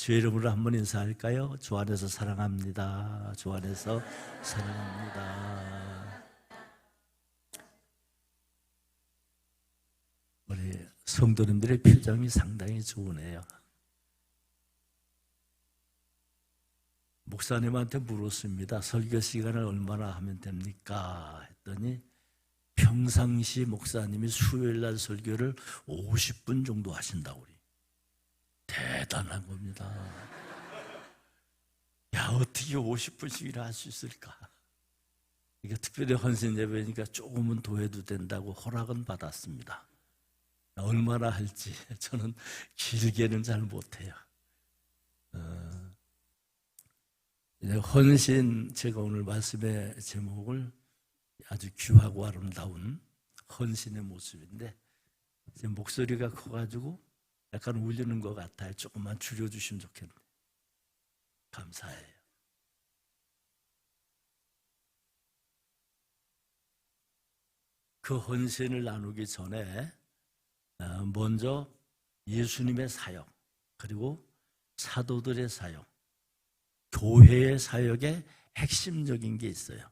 주의 이름으로 한번 인사할까요? 주 안에서 사랑합니다. 주 안에서 사랑합니다. 우리 성도님들의 표정이 상당히 좋으네요. 목사님한테 물었습니다. 설교 시간을 얼마나 하면 됩니까? 했더니 평상시 목사님이 수요일날 설교를 50분 정도 하신다고. 대단한 겁니다. 야, 어떻게 50분씩이나 할 수 있을까? 이게 특별히 헌신 예배니까 조금은 더 해도 된다고 허락은 받았습니다. 얼마나 할지 저는 길게는 잘 못해요. 헌신, 제가 오늘 말씀의 제목을 아주 귀하고 아름다운 헌신의 모습인데, 이제 목소리가 커가지고 약간 울리는 것 같아요. 조금만 줄여주시면 좋겠네요. 감사해요. 그 헌신을 나누기 전에 먼저 예수님의 사역, 그리고 사도들의 사역, 교회의 사역에 핵심적인 게 있어요.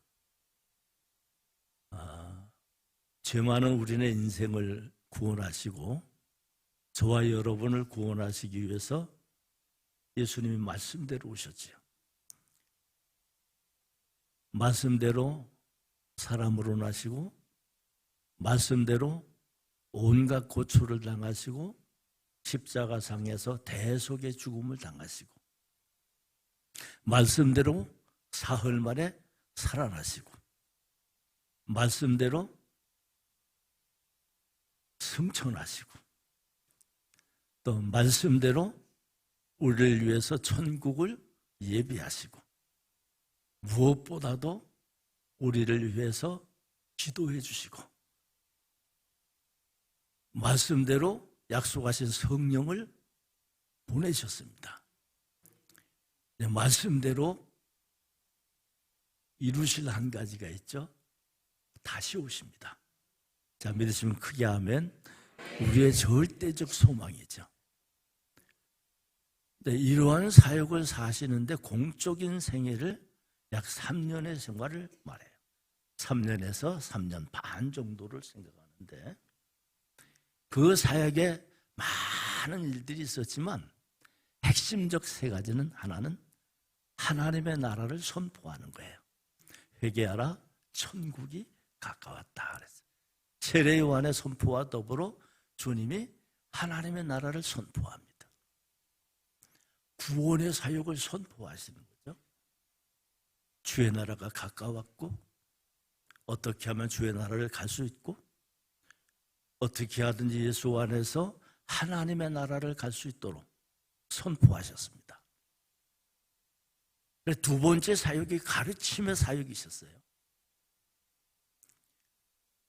죄 많은 우리네 인생을 구원하시고 저와 여러분을 구원하시기 위해서 예수님이 말씀대로 오셨지요. 말씀대로 사람으로 나시고, 말씀대로 온갖 고초를 당하시고, 십자가상에서 대속의 죽음을 당하시고, 말씀대로 사흘 만에 살아나시고, 말씀대로 승천하시고, 또 말씀대로 우리를 위해서 천국을 예비하시고, 무엇보다도 우리를 위해서 기도해 주시고, 말씀대로 약속하신 성령을 보내셨습니다. 말씀대로 이루실 한 가지가 있죠. 다시 오십니다. 자, 믿으시면 크게 아멘. 우리의 절대적 소망이죠. 네, 이러한 사역을 사시는데 공적인 생애를 약 3년의 생활을 말해요. 3년에서 3년 반 정도를 생각하는데, 그 사역에 많은 일들이 있었지만 핵심적 세 가지는, 하나는 하나님의 나라를 선포하는 거예요. 회개하라, 천국이 가까웠다 그랬어요. 세례 요한의 선포와 더불어 주님이 하나님의 나라를 선포합니다. 구원의 사역을 선포하시는 거죠. 주의 나라가 가까웠고, 어떻게 하면 주의 나라를 갈 수 있고, 어떻게 하든지 예수 안에서 하나님의 나라를 갈 수 있도록 선포하셨습니다. 두 번째 사역이 가르침의 사역이 있었어요.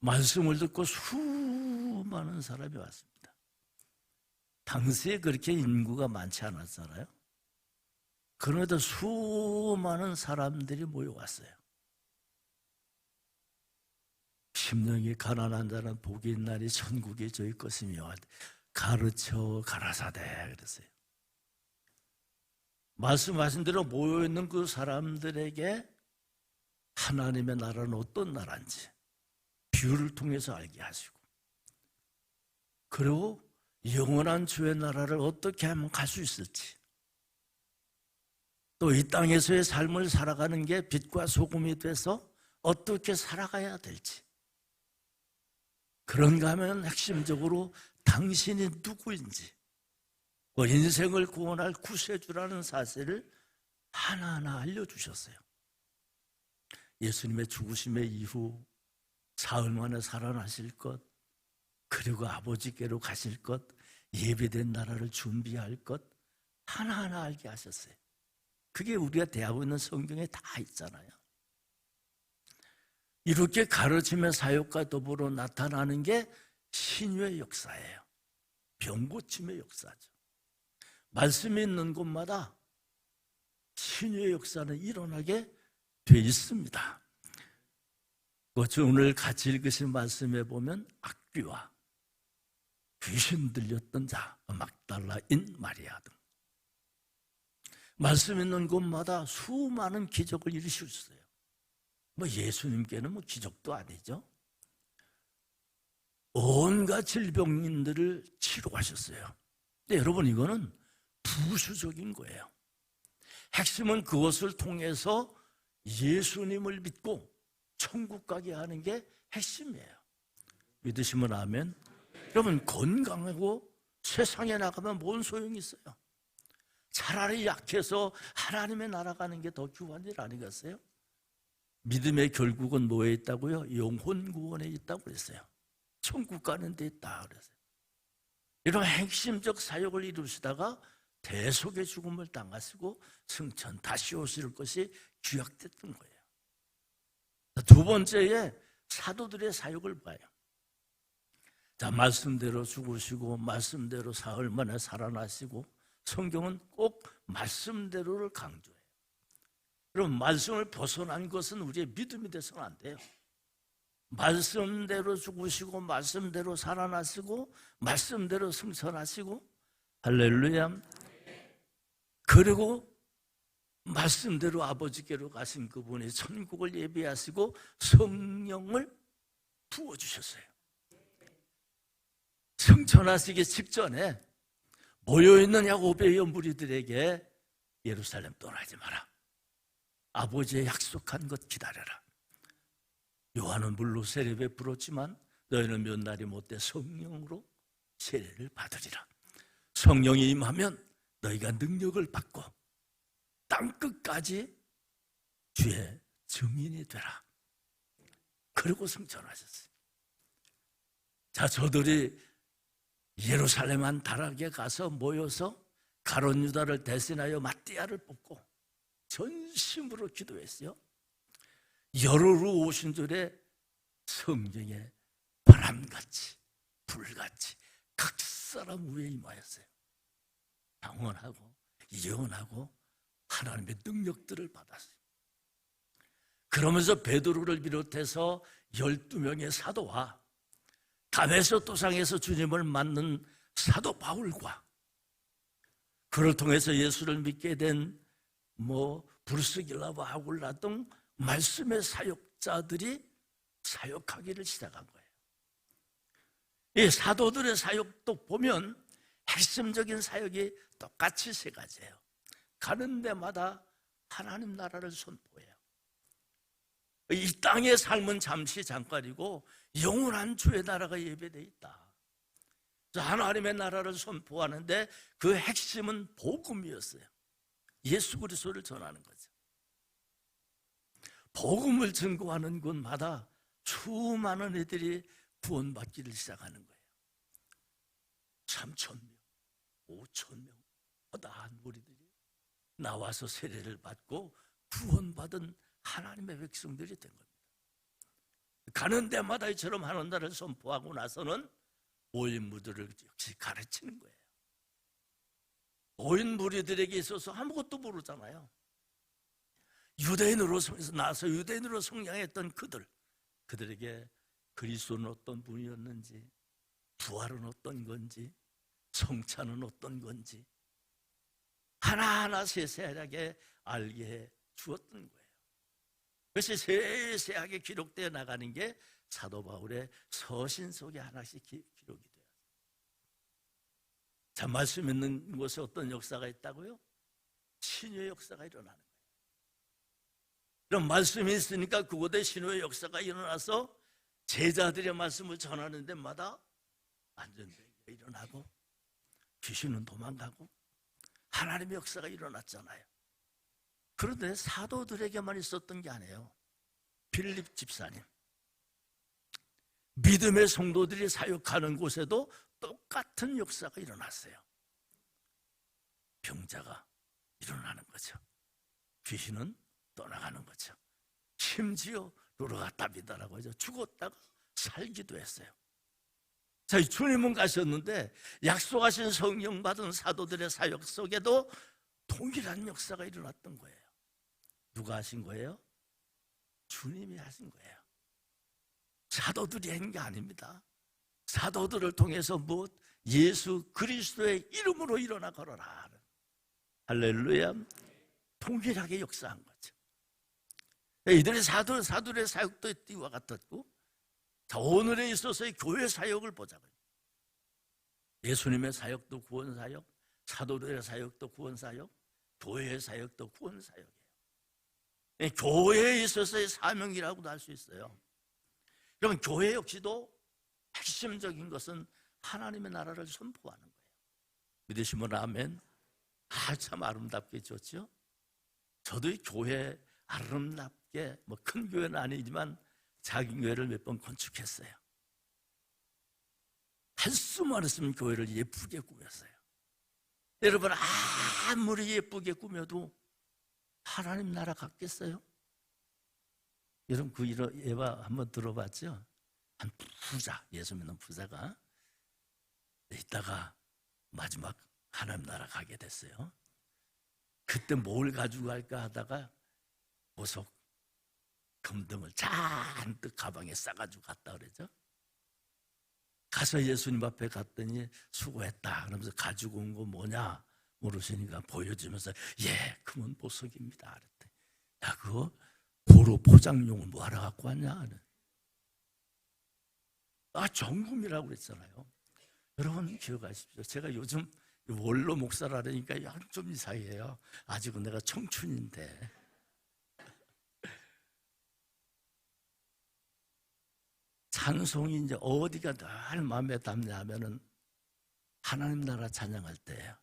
말씀을 듣고 수많은 사람이 왔습니다. 당시에 그렇게 인구가 많지 않았잖아요. 그런데도 수많은 사람들이 모여왔어요. 심령이 가난한 자는 복이 있나니 천국이 저희 것이며 가르쳐 가라사대 그랬어요. 말씀하신 대로 모여있는 그 사람들에게 하나님의 나라는 어떤 나라인지 비유를 통해서 알게 하시고, 그리고 영원한 주의 나라를 어떻게 하면 갈 수 있을지, 또 이 땅에서의 삶을 살아가는 게 빛과 소금이 돼서 어떻게 살아가야 될지, 그런가 하면 핵심적으로 당신이 누구인지, 인생을 구원할 구세주라는 사실을 하나하나 알려주셨어요. 예수님의 죽으심의 이후 사흘 만에 살아나실 것, 그리고 아버지께로 가실 것, 예배된 나라를 준비할 것, 하나하나 알게 하셨어요. 그게 우리가 대하고 있는 성경에 다 있잖아요. 이렇게 가르침의 사역과 더불어 나타나는 게 신유의 역사예요. 병고침의 역사죠. 말씀이 있는 곳마다 신유의 역사는 일어나게 돼 있습니다. 오늘 같이 읽으신 말씀에 보면 악귀와 귀신 들렸던 자, 막달라인 마리아 등 말씀 있는 곳마다 수많은 기적을 이루셨어요. 뭐 예수님께는 뭐 기적도 아니죠. 온갖 질병인들을 치료하셨어요. 근데 여러분, 이거는 부수적인 거예요. 핵심은 그것을 통해서 예수님을 믿고 천국 가게 하는 게 핵심이에요. 믿으시면 아멘. 여러분, 건강하고 세상에 나가면 뭔 소용이 있어요? 차라리 약해서 하나님의 나라 가는 게 더 귀한 일 아니겠어요? 믿음의 결국은 뭐에 있다고요? 영혼 구원에 있다고 그랬어요. 천국 가는 데 있다 그랬어요. 이런 핵심적 사역을 이루시다가 대속의 죽음을 당하시고 승천 다시 오실 것이 기약됐던 거예요. 두 번째에 사도들의 사역을 봐요. 자, 말씀대로 죽으시고 말씀대로 사흘 만에 살아나시고, 성경은 꼭 말씀대로를 강조해요. 그럼 말씀을 벗어난 것은 우리의 믿음이 돼서는 안 돼요. 말씀대로 죽으시고 말씀대로 살아나시고 말씀대로 승천하시고, 할렐루야. 그리고 말씀대로 아버지께로 가신 그분이 천국을 예비하시고 성령을 부어주셨어요. 승천하시기 직전에 모여있는 약 500여 무리들에게 예루살렘 떠나지 마라, 아버지의 약속한 것 기다려라. 요한은 물로 세례 베풀었지만 너희는 몇 날이 못돼 성령으로 세례를 받으리라. 성령이 임하면 너희가 능력을 받고 땅끝까지 주의 증인이 되라. 그리고 승천하셨어요. 자, 저들이 예루살렘 한 다락에 가서 모여서 가룟 유다를 대신하여 마띠아를 뽑고 전심으로 기도했어요. 열흘 오신 줄에 성령의 바람같이 불같이 각 사람 위에 임하였어요. 영원하고 예언하고 하나님의 능력들을 받았어요. 그러면서 베드로를 비롯해서 12명의 사도와 담에서 도상에서 주님을 만난 사도 바울과, 그를 통해서 예수를 믿게 된 브르스길라와 아굴라 등 말씀의 사역자들이 사역하기를 시작한 거예요. 이 사도들의 사역도 보면 핵심적인 사역이 똑같이 세 가지예요. 가는 데마다 하나님 나라를 선포해요. 이 땅의 삶은 잠시 잠깐이고 영원한 주의 나라가 예배되어 있다. 하나님의 나라를 선포하는데 그 핵심은 복음이었어요. 예수 그리스도를 전하는 거죠. 복음을 증거하는 곳마다 수많은 애들이 구원받기를 시작하는 거예요. 3,000명, 5,000명 허다한 무리들이 나와서 세례를 받고 구원받은 하나님의 백성들이 된 겁니다. 가는 데마다 이처럼 하는 날을 선포하고 나서는 모인 무리들을 역시 가르치는 거예요. 모인 무리들에게 있어서 아무것도 모르잖아요. 유대인으로 나서 유대인으로 성장했던 그들에게 그리스도는 어떤 분이었는지, 부활은 어떤 건지, 성찬은 어떤 건지 하나하나 세세하게 알게 해 주었던 거예요. 그것이 세세하게 기록되어 나가는 게 사도 바울의 서신 속에 하나씩 기록이 돼요. 자, 말씀 있는 곳에 어떤 역사가 있다고요? 신유의 역사가 일어나는 거예요. 그럼 말씀이 있으니까 그곳에 신유의 역사가 일어나서 제자들의 말씀을 전하는 데마다 안전되게 일어나고 귀신은 도망가고 하나님의 역사가 일어났잖아요. 그런데 사도들에게만 있었던 게 아니에요. 빌립 집사님, 믿음의 성도들이 사역하는 곳에도 똑같은 역사가 일어났어요. 병자가 일어나는 거죠. 귀신은 떠나가는 거죠. 심지어 루르가답이다라고 하죠. 죽었다가 살기도 했어요. 자, 주님은 가셨는데 약속하신 성령 받은 사도들의 사역 속에도 동일한 역사가 일어났던 거예요. 누가 하신 거예요? 주님이 하신 거예요. 사도들이 한 게 아닙니다. 사도들을 통해서 예수 그리스도의 이름으로 일어나 걸어라. 할렐루야. 동일하게 역사한 거죠. 이들의 사도의 사역도 이와 같았고, 자, 오늘에 있어서의 교회 사역을 보자고요. 예수님의 사역도 구원 사역, 사도들의 사역도 구원 사역, 교회의 사역도 구원 사역이에요. 교회에 있어서의 사명이라고도 할 수 있어요. 그러면 교회 역시도 핵심적인 것은 하나님의 나라를 선포하는 거예요. 믿으시면 아멘. 참 아름답게 줬죠. 저도 이 교회 아름답게, 뭐 큰 교회는 아니지만 작은 교회를 몇 번 건축했어요. 할 수만 있으면 교회를 예쁘게 꾸몄어요. 여러분, 아무리 예쁘게 꾸며도 하나님 나라 같겠어요? 여러분, 그 예화 한번 들어봤죠? 한 부자, 예수 믿는 부자가 있다가 마지막 하나님 나라 가게 됐어요. 그때 뭘 가지고 갈까 하다가 보석, 금등을 잔뜩 가방에 싸가지고 갔다 그러죠. 가서 예수님 앞에 갔더니 수고했다 그러면서 가지고 온 거 뭐냐 물으시니까 보여주면서 금은 보석입니다 그랬더니, 야, 그거 보로 포장용을 뭐하러 갖고 왔냐? 정금이라고 그랬잖아요. 여러분 기억하십시오. 제가 요즘 원로 목사라니까 좀 이상해요. 아직은 내가 청춘인데. 찬송이 이제 어디가 늘 마음에 담냐면은 하나님 나라 찬양할 때예요.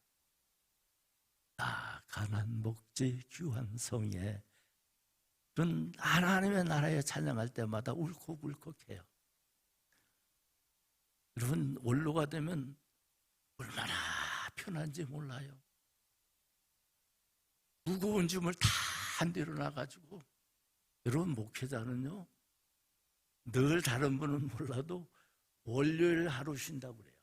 가난 목지 귀한 성에, 그런 하나님의 나라에 찬양할 때마다 울컥울컥해요. 여러분, 원로가 되면 얼마나 편한지 몰라요. 무거운 짐을 다 내려놔가지고, 여러분 목회자는요, 늘 다른 분은 몰라도 월요일 하루 쉰다고 그래요.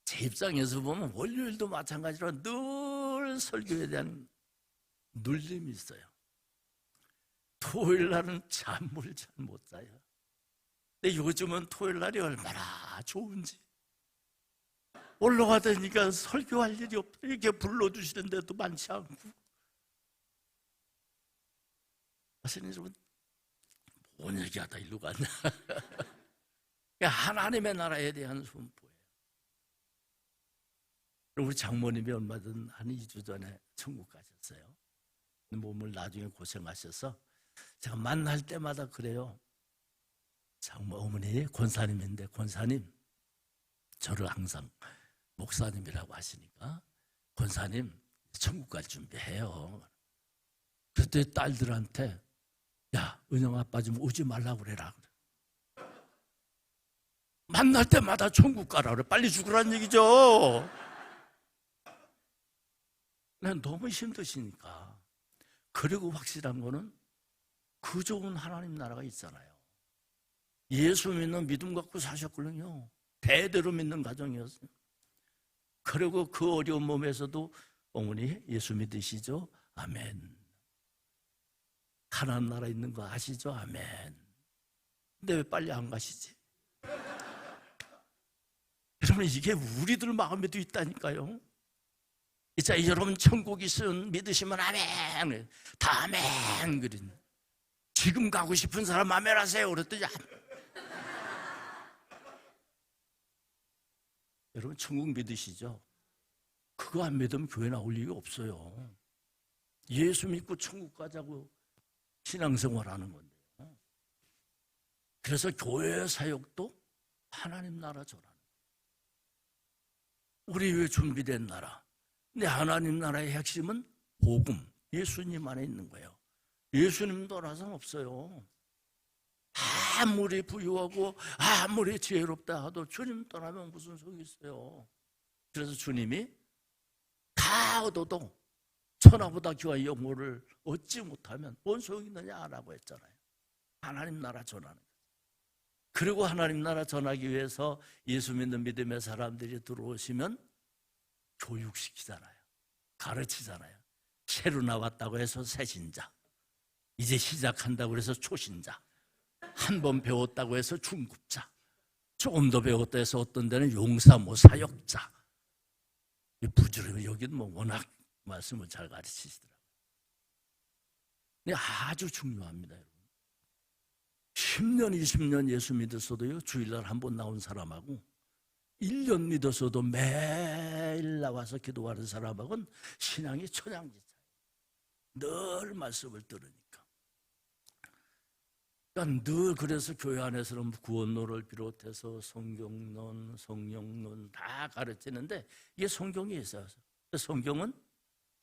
제 입장에서 보면 월요일도 마찬가지로 늘 설교에 대한 눌림이 있어요. 토요일 날은 잠을 잘 못 자요. 근데 요즘은 토요일 날이 얼마나 좋은지. 올라가다니까 설교할 일이 없다. 이렇게 불러주시는 데도 많지 않고. 사실 여러분, 뭔 얘기하다 일로 갔나. 하나님의 나라에 대한 선포예요. 우리 장모님이 얼마 전 한 2주 전에 천국 가셨어요. 몸을 나중에 고생하셔서 제가 만날 때마다 그래요. 장모 어머니 권사님인데, 권사님, 저를 항상 목사님이라고 하시니까, 권사님 천국 갈 준비해요. 그때 딸들한테, 야, 은영 아빠 좀 오지 말라고 그래라. 만날 때마다 천국 가라 그래. 빨리 죽으란 얘기죠. 너무 힘드시니까. 그리고 확실한 거는 그 좋은 하나님 나라가 있잖아요. 예수 믿는 믿음 갖고 사셨거든요. 대대로 믿는 가정이었어요. 그리고 그 어려운 몸에서도 어머니 예수 믿으시죠? 아멘. 하나님 나라 있는 거 아시죠? 아멘. 근데 왜 빨리 안 가시지? 여러분, 이게 우리들 마음에도 있다니까요. 이제 여러분 천국 있으면 믿으시면 아멘. 다 아멘. 그린. 지금 가고 싶은 사람 아멘 하세요. 그랬더니 여러분 천국 믿으시죠? 그거 안 믿으면 교회 나올 일이 없어요. 예수 믿고 천국 가자고 신앙생활하는 건데요. 그래서 교회 사역도 하나님 나라 전하는 거예요. 우리 위해 준비된 나라. 근데 하나님 나라의 핵심은 복음, 예수님 안에 있는 거예요. 예수님 떠나서는 없어요. 아무리 부유하고 아무리 지혜롭다 하도 주님 떠나면 무슨 소용이 있어요. 그래서 주님이 다 얻어도 천하보다 귀한 영혼을 얻지 못하면 뭔 소용이 있느냐라고 했잖아요. 하나님 나라 전하는 거예요. 그리고 하나님 나라 전하기 위해서 예수 믿는 믿음의 사람들이 들어오시면 교육시키잖아요. 가르치잖아요. 새로 나왔다고 해서 새신자, 이제 시작한다고 해서 초신자, 한 번 배웠다고 해서 중급자, 조금 더 배웠다 해서 어떤 데는 용사, 사역자. 부지런히 여기는 워낙 말씀을 잘 가르치시더라고요. 근데 아주 중요합니다, 여러분. 10년, 20년 예수 믿었어도요, 주일날 한 번 나온 사람하고 1년 믿었어도 매일 나와서 기도하는 사람하고는 신앙이 천양지차예요. 늘 말씀을 들으니까. 그러니까 늘 그래서 교회 안에서는 구원론을 비롯해서 성경론, 성령론 다 가르치는데 이게 성경에 있어요. 성경은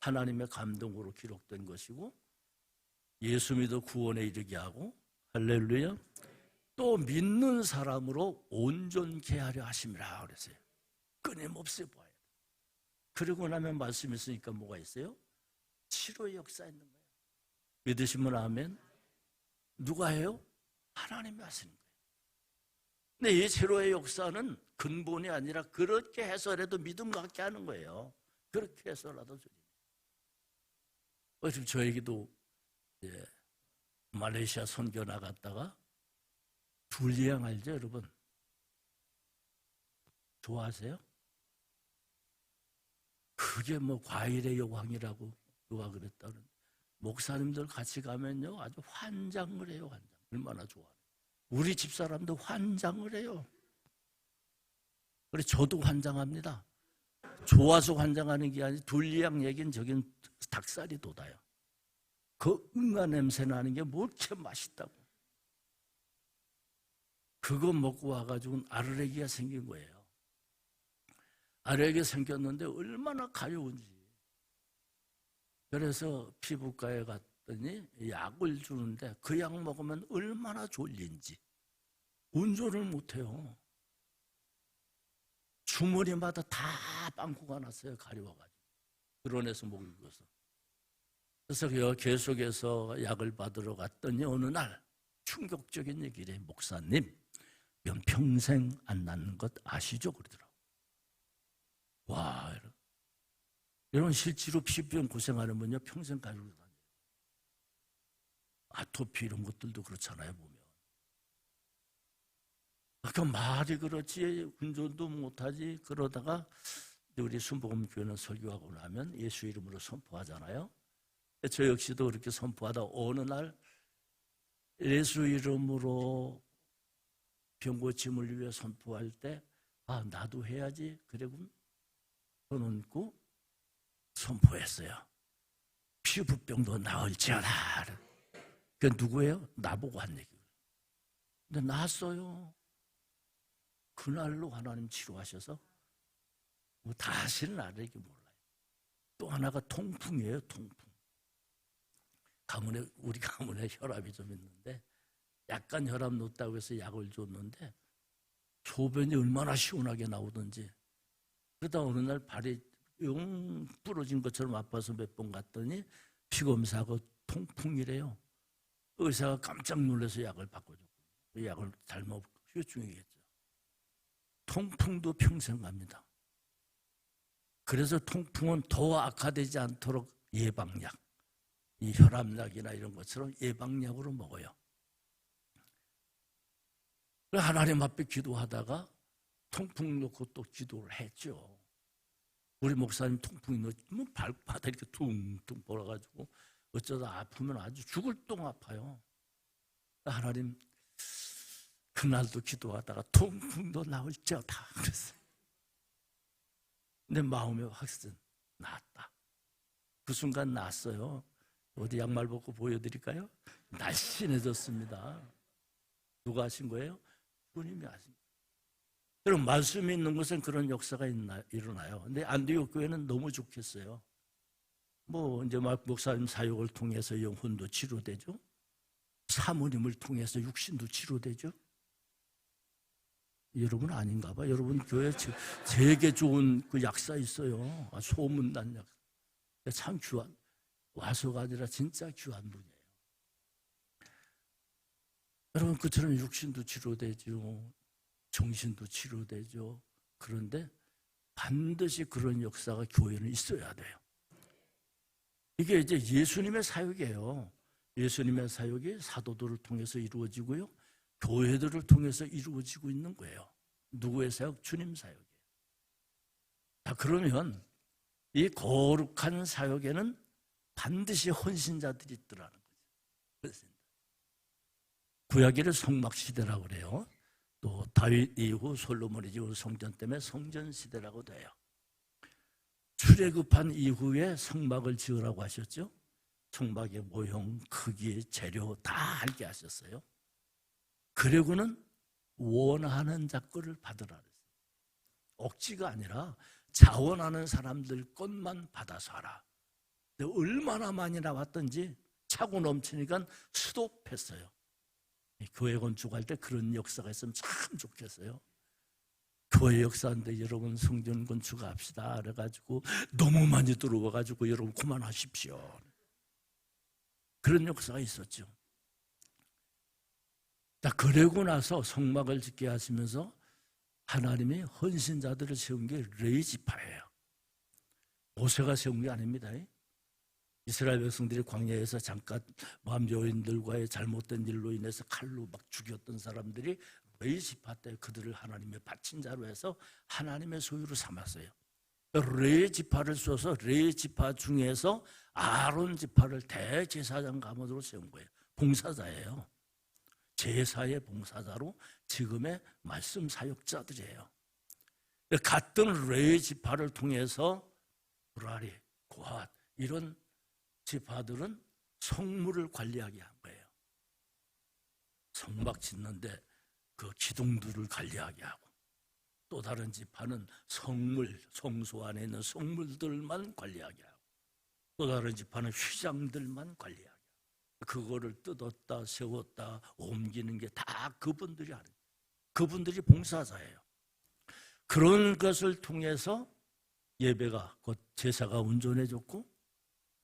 하나님의 감동으로 기록된 것이고 예수 믿어 구원에 이르게 하고 할렐루야 또 믿는 사람으로 온전케 하려 하심이라 그랬어요. 끊임없이 봐야 돼. 그러고 나면 말씀이 있으니까 뭐가 있어요? 치료의 역사 있는 거예요. 믿으시면 아멘. 누가 해요? 하나님이 하시는 거예요. 근데 이 치료의 역사는 근본이 아니라 그렇게 해서라도 믿음 갖게 하는 거예요. 그렇게 해서라도 지금 저에게도 말레이시아 선교 나갔다가 둘리앙 알죠, 여러분? 좋아하세요? 그게 뭐 과일의 여왕이라고 누가 그랬다는 목사님들 같이 가면요 아주 환장을 해요. 환장. 얼마나 좋아요. 우리 집사람도 환장을 해요. 그래 저도 환장합니다. 좋아서 환장하는 게 아니라 둘리앙 얘기는 저긴 닭살이 돋아요. 그 응아 냄새 나는 게 뭐 이렇게 맛있다고. 그거 먹고 와가지고 알레르기가 생긴 거예요. 알레르기가 생겼는데 얼마나 가려운지. 그래서 피부과에 갔더니 약을 주는데 그 약 먹으면 얼마나 졸린지 운전을 못해요. 주머니마다 다 빵꾸가 났어요. 가려워가지고. 그런에서 목을 긁어서. 그래서 계속해서 약을 받으러 갔더니 어느 날 충격적인 얘기를 해. 목사님, 면 평생 안 낫는 것 아시죠? 그러더라고요. 와, 여러분 실제로 피부병 고생하는 분요 평생 가지고 다녀요. 아토피 이런 것들도 그렇잖아요, 보면. 아까 말이 그렇지 운전도 못하지. 그러다가 우리 순복음교회는 설교하고 나면 예수 이름으로 선포하잖아요. 저 역시도 그렇게 선포하다 어느 날 예수 이름으로 병 고침을 위해 선포할 때 아 나도 해야지. 그리고 손 얹고 선포했어요. 피부병도 나을지어다. 그 누구예요? 나보고 한 얘기예요. 근데 나았어요. 그날로 하나님 치료하셔서 뭐 다시는 알레르기 몰라요. 또 하나가 통풍이에요. 통풍. 우리 가문에 혈압이 좀 있는데 약간 혈압 높다고 해서 약을 줬는데 소변이 얼마나 시원하게 나오던지. 그러다 어느 날 발이 영 부러진 것처럼 아파서 몇 번 갔더니 피검사하고 통풍이래요. 의사가 깜짝 놀라서 약을 바꿔줬고 그 약을 잘 먹고 후유증이겠죠. 통풍도 평생 갑니다. 그래서 통풍은 더 악화되지 않도록 예방약, 이 혈압약이나 이런 것처럼 예방약으로 먹어요. 하나님 앞에 기도하다가 통풍 놓고 또 기도를 했죠. 우리 목사님 통풍이 놓으면 발바닥 이렇게 퉁퉁 벌어가지고 어쩌다 아프면 아주 죽을 똥 아파요. 하나님 그날도 기도하다가 통풍도 나을지어다 그랬어요. 내 마음에 확신 나았다. 그 순간 나았어요. 어디 양말 벗고 보여드릴까요? 날씬해졌습니다. 누가 하신 거예요? 주님이 하신 거예요. 여러분 말씀이 있는 것은 그런 역사가 일어나요. 근데 안디옥 교회는 너무 좋겠어요. 뭐 이제 막 목사님 사역을 통해서 영혼도 치료되죠. 사모님을 통해서 육신도 치료되죠. 여러분 아닌가 봐. 여러분 교회 되게 좋은 그 약사 있어요. 소문난 약사. 참 귀한, 와서가 아니라 진짜 귀한 분이에요. 여러분 그처럼 육신도 치료되죠. 정신도 치료되죠. 그런데 반드시 그런 역사가 교회는 있어야 돼요. 이게 이제 예수님의 사역이에요. 예수님의 사역이 사도들을 통해서 이루어지고요. 교회들을 통해서 이루어지고 있는 거예요. 누구의 사역? 주님 사역이에요. 자, 그러면 이 거룩한 사역에는 반드시 헌신자들이 있더라는 거죠. 구약에는 성막시대라고 그래요. 또 다윗 이후 솔로몬 이후 성전 때문에 성전시대라고 돼요. 출애굽한 이후에 성막을 지으라고 하셨죠. 성막의 모형, 크기, 재료 다 알게 하셨어요. 그리고는 원하는 자거를 받으라 그랬어요. 억지가 아니라 자원하는 사람들 것만 받아서 하라. 얼마나 많이 나왔던지 차고 넘치니까 스톱했어요. 교회 건축할 때 그런 역사가 있으면 참 좋겠어요. 교회 역사인데 여러분 성전 건축합시다 그래가지고 너무 많이 들어와가지고 여러분 그만하십시오. 그런 역사가 있었죠. 자, 그러고 나서 성막을 짓게 하시면서 하나님이 헌신자들을 세운 게 레위 지파예요. 모세가 세운 게 아닙니다. 이스라엘 백성들이 광야에서 잠깐 모압 여인들과의 잘못된 일로 인해서 칼로 막 죽였던 사람들이 레위 지파 때 그들을 하나님의 바친 자로 해서 하나님의 소유로 삼았어요. 레위 지파를 써서 레위 지파 중에서 아론 지파를 대제사장 가문으로 세운 거예요. 봉사자예요. 제사의 봉사자로 지금의 말씀 사역자들이에요. 같은 레위 지파를 통해서 무라리, 고핫 이런 지파들은 성물을 관리하게 한 거예요. 성막 짓는데 그 기둥들을 관리하게 하고, 또 다른 지파는 성물, 성소 안에 있는 성물들만 관리하게 하고, 또 다른 지파는 휘장들만 관리하게 하고, 그거를 뜯었다 세웠다 옮기는 게 다 그분들이 하는 거예요. 그분들이 봉사자예요. 그런 것을 통해서 예배가 곧 제사가 온전해졌고,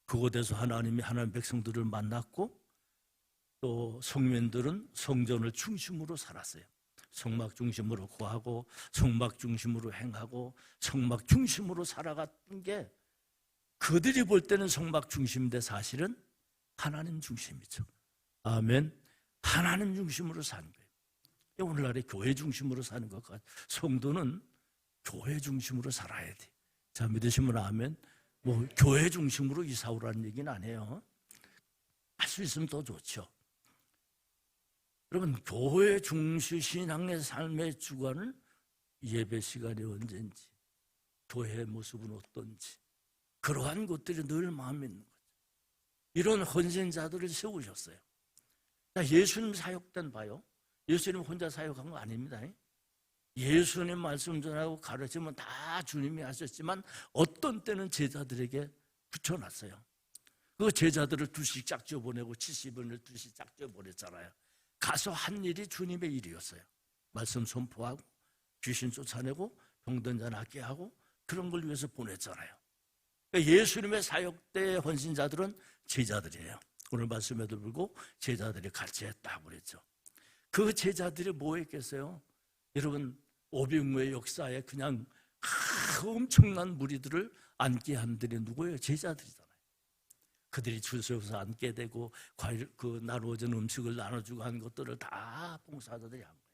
그곳에서 하나님이 하나님 백성들을 만났고, 또 성민들은 성전을 중심으로 살았어요. 성막 중심으로 구하고 성막 중심으로 행하고 성막 중심으로 살아갔던 게, 그들이 볼 때는 성막 중심인데 사실은 하나님 중심이죠. 아멘. 하나님 중심으로 사는 거예요. 오늘날의 교회 중심으로 사는 것 같아요. 성도는 교회 중심으로 살아야 돼. 자, 믿으시면 아멘. 뭐 교회 중심으로 이사 오라는 얘기는 안 해요. 할 수 있으면 더 좋죠. 여러분, 교회 중심 신앙의 삶의 주관은 예배 시간이 언제인지, 교회의 모습은 어떤지, 그러한 것들이 늘 마음에 있는 거죠. 이런 헌신자들을 세우셨어요. 예수님 사역 때는 봐요. 예수님 혼자 사역한 거 아닙니다. 예수님 말씀 전하고 가르치면 다 주님이 하셨지만 어떤 때는 제자들에게 붙여놨어요. 그 제자들을 둘씩 짝지어 보내고 70인을 둘씩 짝지어 보냈잖아요. 가서 한 일이 주님의 일이었어요. 말씀 선포하고 귀신 쫓아내고 병든 자 낫게 하고, 그런 걸 위해서 보냈잖아요. 그러니까 예수님의 사역 때 헌신자들은 제자들이에요. 오늘 말씀에도 불구하고 제자들이 같이 했다고 그랬죠. 그 제자들이 뭐 했겠어요? 여러분, 오병이어의 역사에 그냥 엄청난 무리들을 앉게 한 들이 누구예요? 제자들이잖아요. 그들이 줄 서서 앉게 되고 과일 그 나누어진 음식을 나눠주고 한 것들을 다 봉사자들이 한 거예요.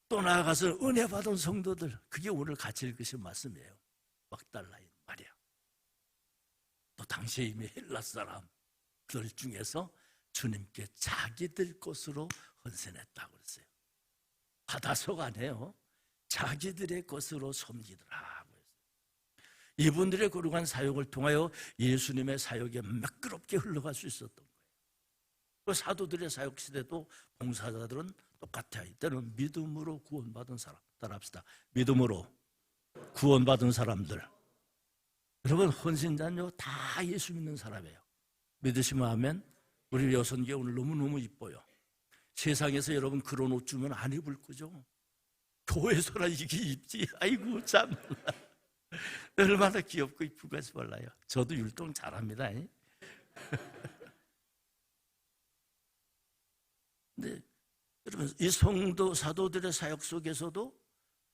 또 나아가서 은혜 받은 성도들, 그게 오늘 같이 읽으신 말씀이에요. 막달라인 마리아, 또 당시에 이미 헬라 사람들 중에서 주님께 자기들 것으로 헌신했다고 그랬어요. 받아서가 아니에요. 자기들의 것으로 섬기더라. 이분들의 거룩한 사역을 통하여 예수님의 사역에 매끄럽게 흘러갈 수 있었던 거예요. 그 사도들의 사역 시대도 봉사자들은 똑같아요. 이때는 믿음으로 구원받은 사람, 따라합시다. 믿음으로 구원받은 사람들. 여러분, 헌신자는요 다 예수 믿는 사람이에요. 믿으시면 아멘. 우리 여성계 오늘 너무너무 이뻐요. 세상에서 여러분 그런 옷 주면 안 입을 거죠? 교회에서나 이게 입지. 아이고 참 얼마나 귀엽고 이쁘고 해서 몰라요. 저도 율동 잘합니다. 근데 여러분, 이 성도 사도들의 사역 속에서도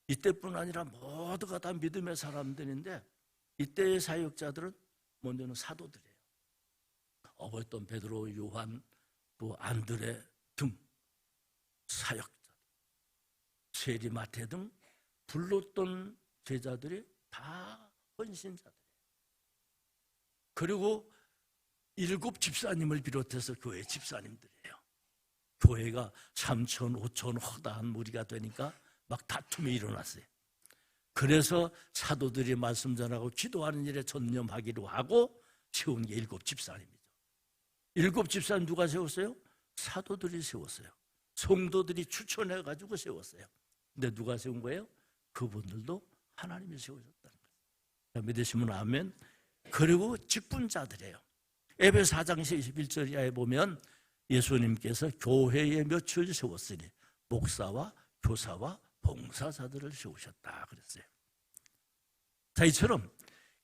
이때뿐 아니라 모두가 다 믿음의 사람들인데, 이때의 사역자들은 먼저는 사도들이에요. 어렸던 베드로, 요한, 또 안드레 등 사역자들, 세리마테 등 불렀던 제자들이 다 헌신자들. 그리고 7 집사님을 비롯해서 교회 집사님들이에요. 교회가 3천, 5천 허다한 무리가 되니까 막 다툼이 일어났어요. 그래서 사도들이 말씀 전하고 기도하는 일에 전념하기로 하고 세운 게 7 집사님이죠. 7 집사님 누가 세웠어요? 사도들이 세웠어요. 성도들이 추천해가지고 세웠어요. 근데 누가 세운 거예요? 그분들도 하나님이 세우셨다는 거예요. 믿으시면 아멘. 그리고 직분자들이에요. 에베소 4장 21절 이하에 보면 예수님께서 교회에 몇을 세웠으니 목사와 교사와 봉사자들을 세우셨다 그랬어요. 자, 이처럼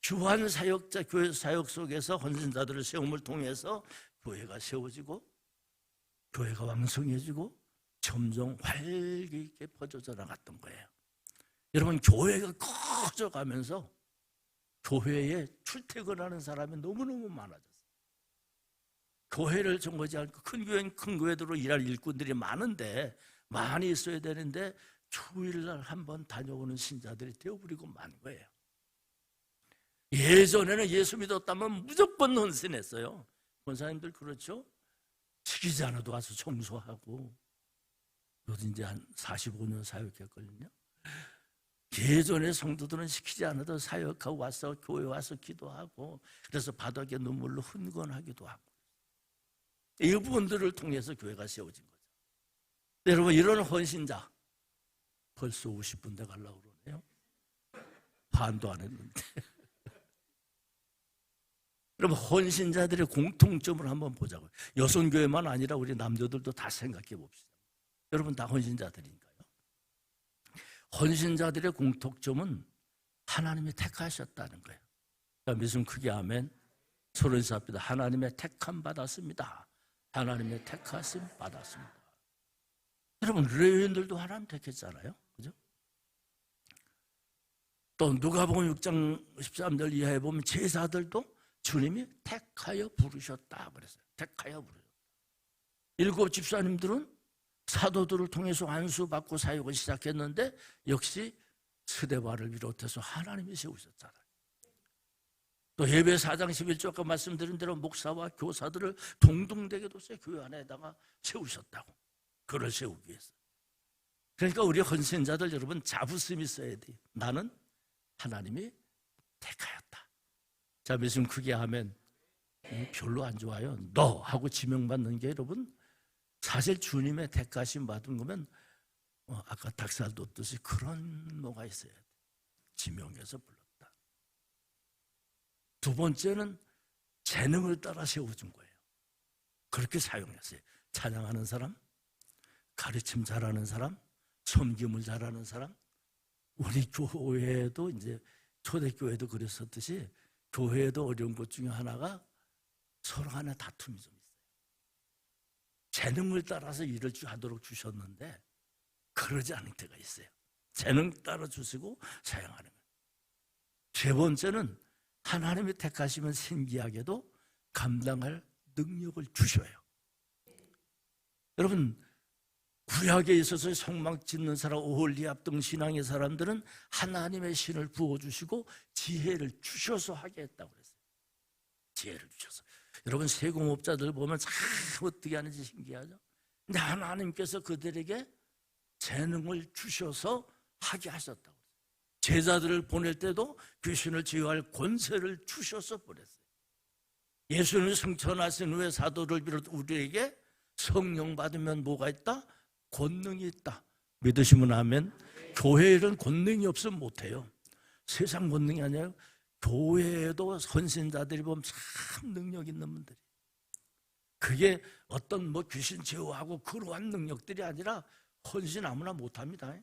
주한 사역자 교회 사역 속에서 헌신자들을 세움을 통해서 교회가 세워지고 교회가 왕성해지고 점점 활기 있게 퍼져져 나갔던 거예요. 여러분, 교회가 커져가면서 교회에 출퇴근하는 사람이 너무너무 많아졌어요. 교회를 정거지 않고 큰 교회는 큰 교회대로 일할 일꾼들이 많은데 많이 있어야 되는데 주일날 한번 다녀오는 신자들이 되어버리고 만 거예요. 예전에는 예수 믿었다면 무조건 헌신했어요. 권사님들 그렇죠? 시키지 않아도 와서 청소하고. 저도 이제 한 45년 사역했거든요. 예전에 성도들은 시키지 않아도 사역하고 와서 교회 와서 기도하고, 그래서 바닥에 눈물로 흥건하기도 하고, 이분들을 통해서 교회가 세워진 거죠. 여러분, 이런 헌신자 벌써 50분 돼 가려고 그러네요. 반도 안 했는데. 여러분, 헌신자들의 공통점을 한번 보자고요. 여성교회만 아니라 우리 남자들도 다 생각해 봅시다. 여러분 다 헌신자들인가요? 헌신자들의 공통점은 하나님이 택하셨다는 거예요. 믿음 크게 아멘. 서로 인사합니다. 하나님의 택함 받았습니다. 하나님의 택하심 받았습니다. 여러분, 레위인들도 하나님 택했잖아요. 그죠? 또 누가복음 6장 13절 이하에 보면 제사들도 주님이 택하여 부르셨다 그랬어요. 택하여 부르셨다. 7 집사님들은 사도들을 통해서 안수받고 사역을 시작했는데 역시 스데반을 비롯해서 하나님이 세우셨잖아요. 또 예배 4장 11절 아까 말씀드린 대로 목사와 교사들을 동등되게 뒀어요. 교회 안에다가 세우셨다고. 그를 세우기 위해서. 그러니까 우리 헌신자들 여러분 자부심이 있어야 돼요. 나는 하나님이 택하였다. 자, 말씀 크게 하면 별로 안 좋아요. 너 하고 지명받는 게 여러분 사실 주님의 택하심 받은 거면 아까 닭살 돋듯이 그런 뭐가 있어야 돼. 지명해서 불렀다. 두 번째는 재능을 따라 세워준 거예요. 그렇게 사용했어요. 찬양하는 사람, 가르침 잘하는 사람, 섬김을 잘하는 사람. 우리 교회도 이제 초대교회도 그랬었듯이 교회에도 어려운 것 중에 하나가 서로 간에 다툼이 좀 있어요. 재능을 따라서 일을 하도록 주셨는데 그러지 않을 때가 있어요. 재능 따라 주시고 사용하는 거예요. 세 번째는 하나님이 택하시면 신기하게도 감당할 능력을 주셔요. 여러분, 구약에 있어서 성막 짓는 사람, 오홀리압 등 신앙의 사람들은 하나님의 신을 부어주시고 지혜를 주셔서 하게 했다고 그랬어요. 지혜를 주셔서. 여러분, 세공업자들 보면 참 어떻게 하는지 신기하죠? 근데 하나님께서 그들에게 재능을 주셔서 하게 하셨다고 그랬어요. 제자들을 보낼 때도 귀신을 제어할 권세를 주셔서 보냈어요. 예수님이 승천하신 후에 사도를 비롯 우리에게 성령 받으면 뭐가 있다? 권능이 있다. 믿으시면 아멘. 교회에는 권능이 없으면 못해요. 세상 권능이 아니라 교회에도 헌신자들이 보면 참 능력 있는 분들이. 그게 어떤 뭐 귀신 제어하고 그러한 능력들이 아니라 헌신 아무나 못합니다.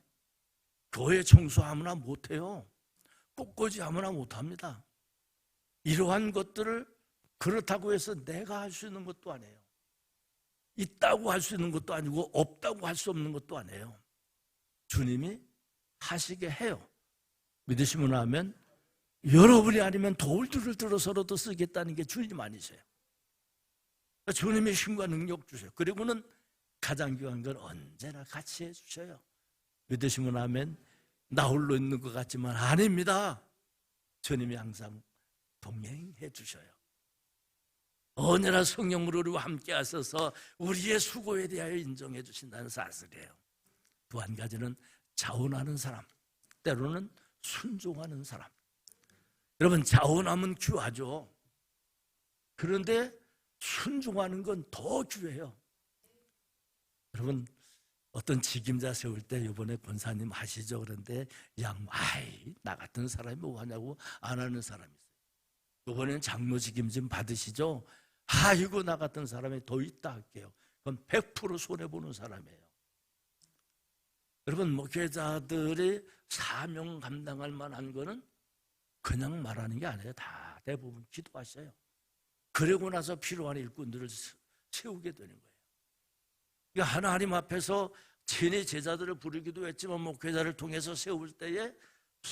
교회 청소 아무나 못해요. 꽃꽂이 아무나 못합니다. 이러한 것들을 그렇다고 해서 내가 할 수 있는 것도 아니에요. 있다고 할 수 있는 것도 아니고 없다고 할 수 없는 것도 아니에요. 주님이 하시게 해요. 믿으시면 하면 여러분이 아니면 돌들을 들어서라도 쓰겠다는 게 주님 아니세요. 주님의 힘과 능력 주세요. 그리고는 가장 귀한 건 언제나 같이 해주셔요. 믿으시면 하면 나 홀로 있는 것 같지만 아닙니다. 주님이 항상 동행해 주셔요. 언제나 성령으로 우리와 함께 하셔서 우리의 수고에 대하여 인정해 주신다는 사실이에요. 또 한 가지는 자원하는 사람, 때로는 순종하는 사람. 여러분, 자원하면 귀하죠. 그런데 순종하는 건 더 귀해요. 여러분, 어떤 직임자 세울 때 이번에 권사님 하시죠. 그런데 나 같은 사람이 뭐 하냐고 안 하는 사람이 있어요. 이번에는 장로 직임 좀 받으시죠. 아이고, 나 같은 사람이 더 있다 할게요. 그건 100% 손해보는 사람이에요. 여러분, 목회자들이 사명 감당할 만한 거는 그냥 말하는 게 아니에요. 다 대부분 기도하셔요. 그러고 나서 필요한 일꾼들을 세우게 되는 거예요. 그러니까 하나님 앞에서 친히 제자들을 부르기도 했지만 목회자를 통해서 세울 때에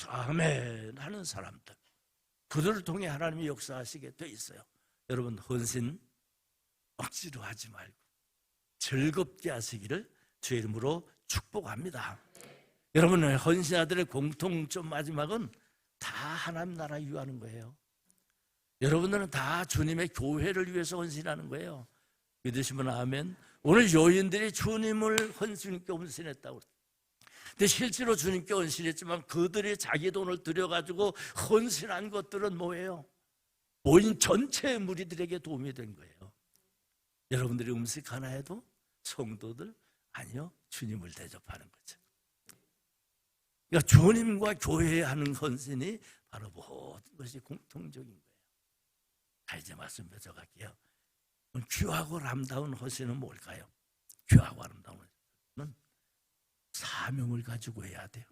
아멘 하는 사람들, 그들을 통해 하나님이 역사하시게 돼 있어요. 여러분, 헌신 억지로 하지 말고 즐겁게 하시기를 주의 이름으로 축복합니다. 여러분, 헌신자들의 공통점 마지막은 다 하나님 나라 위하는 거예요. 여러분들은 다 주님의 교회를 위해서 헌신하는 거예요. 믿으시면 아멘. 오늘 여인들이 주님께 헌신했다고. 근데 실제로 주님께 헌신했지만 그들이 자기 돈을 들여가지고 헌신한 것들은 뭐예요? 모인 전체 무리들에게 도움이 된 거예요. 여러분들이 음식 하나 해도 성도들, 아니요, 주님을 대접하는 거죠. 그러니까 주님과 교회에 하는 헌신이 바로 모든 것이 공통적인 거예요. 이제 말씀 맺어갈게요. 귀하고 아름다운 헌신은 뭘까요? 귀하고 아름다운 헌신은 사명을 가지고 해야 돼요.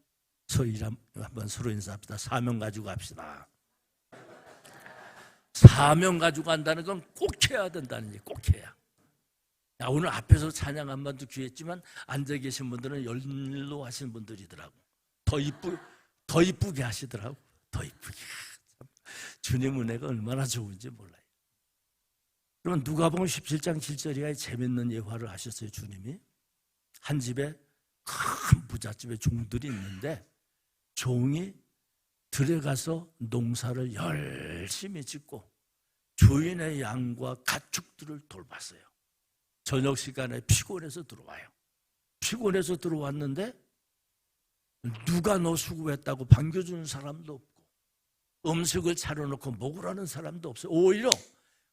소위 한번 서로 인사합시다. 사명 가지고 합시다. 사명 가지고 한다는 건 꼭 해야 된다는 얘기, 꼭 해야. 오늘 앞에서 찬양 한 번도 귀했지만 앉아 계신 분들은 열일로 하시는 분들이더라고. 더 이쁘게 하시더라고. 더 이쁘게. 주님 은혜가 얼마나 좋은지 몰라요. 그러면 누가복음 17장 7절에 재밌는 예화를 하셨어요. 주님이 한 집에 큰 부잣집에 종들이 있는데 종이 들어가서 농사를 열심히 짓고 주인의 양과 가축들을 돌봤어요. 저녁 시간에 피곤해서 들어와요. 피곤해서 들어왔는데 누가 너 수고했다고 반겨주는 사람도 없고 음식을 차려놓고 먹으라는 사람도 없어요. 오히려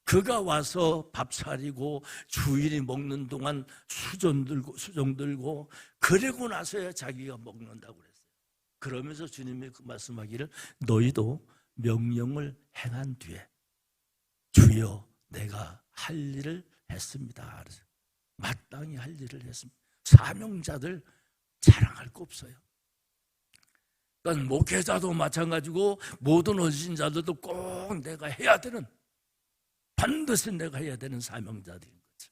그가 와서 밥 차리고 주인이 먹는 동안 수정 들고 그리고 나서야 자기가 먹는다고 그랬어요. 그러면서 주님이 말씀하기를 너희도 명령을 행한 뒤에 주여 내가 할 일을 했습니다. 그래서 마땅히 할 일을 했습니다. 사명자들 자랑할 거 없어요. 그러니까 목회자도 마찬가지고 모든 헌신자들도 꼭 내가 해야 되는, 반드시 내가 해야 되는 사명자들인 거죠.